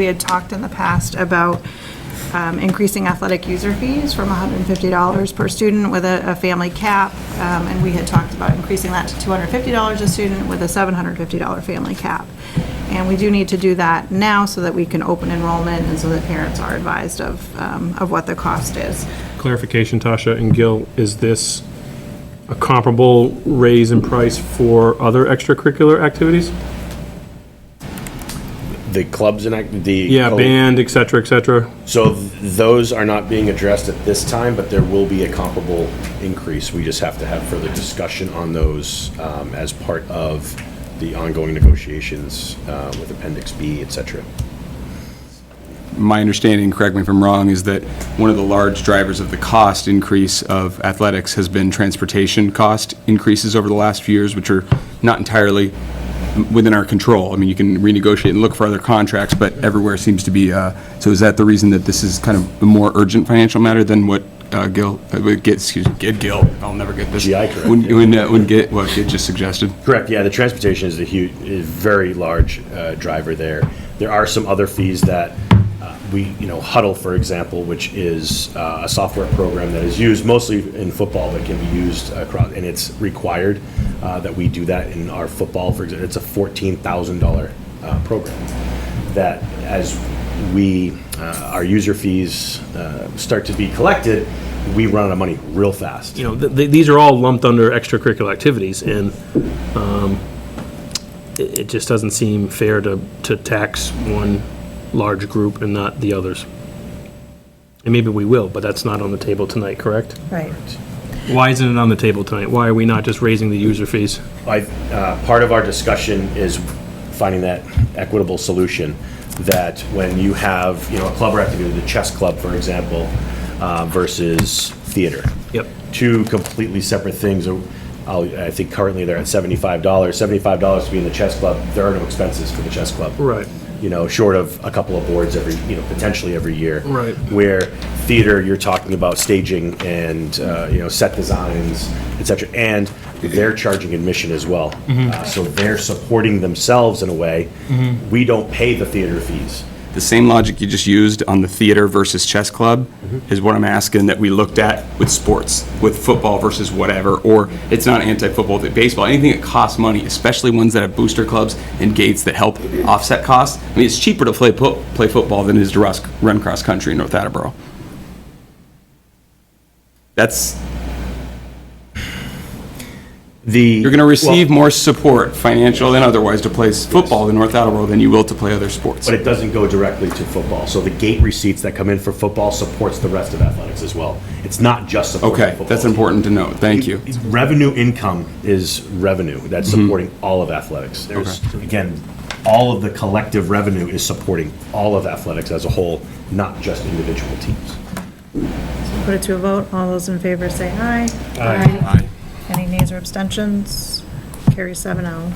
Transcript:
We had talked in the past about increasing athletic user fees from $150 per student with a family cap, and we had talked about increasing that to $250 a student with a $750 family cap. And we do need to do that now so that we can open enrollment and so that parents are advised of what the cost is. Clarification, Tasha and Gil, is this a comparable raise in price for other extracurricular activities? The clubs and the Yeah, band, et cetera, et cetera. So those are not being addressed at this time, but there will be a comparable increase. We just have to have further discussion on those as part of the ongoing negotiations with Appendix B, et cetera. My understanding, correct me if I'm wrong, is that one of the large drivers of the cost increase of athletics has been transportation cost increases over the last few years, which are not entirely within our control. I mean, you can renegotiate and look for other contracts, but everywhere seems to be, so is that the reason that this is kind of a more urgent financial matter than what Gil, Gil, I'll never get this. GI, correct, When Gil just suggested? Correct, yeah, the transportation is a very large driver there. There are some other fees that Huddle, for example, which is a software program that is used mostly in football that can be used across, and it's required that we do that in our football. For example, it's a $14,000 program that as our user fees start to be collected, we run out of money real fast. These are all lumped under extracurricular activities, and it just doesn't seem fair to tax one large group and not the others. And maybe we will, but that's not on the table tonight, correct? Right. Why isn't it on the table tonight? Why are we not just raising the user fees? Part of our discussion is finding that equitable solution that when you have, a club or activity, the chess club, for example, versus theater. Yep. Two completely separate things. I think currently they're at $75. $75 to be in the chess club. There are no expenses for the chess club. Right. Short of a couple of boards potentially every year. Right. Where theater, you're talking about staging and, set designs, et cetera, and they're charging admission as well. So they're supporting themselves in a way. We don't pay the theater fees. The same logic you just used on the theater versus chess club is what I'm asking that we looked at with sports, with football versus whatever, or it's not anti-football, baseball, anything that costs money, especially ones that have booster clubs and gates that help offset costs. I mean, it's cheaper to play football than it is to run cross country in North Attleboro. You're going to receive more support, financial and otherwise, to play football in North Attleboro than you will to play other sports. But it doesn't go directly to football. So the gate receipts that come in for football supports the rest of athletics as well. It's not just supporting the Okay, football that's team. important to note. Thank you. Revenue income is revenue that's supporting all of athletics. There's, again, all of the collective revenue is supporting all of athletics as a whole, not just individual teams. Put it to a vote. All those in favor say aye. Aye. Any nays or abstentions? Carries 7-0.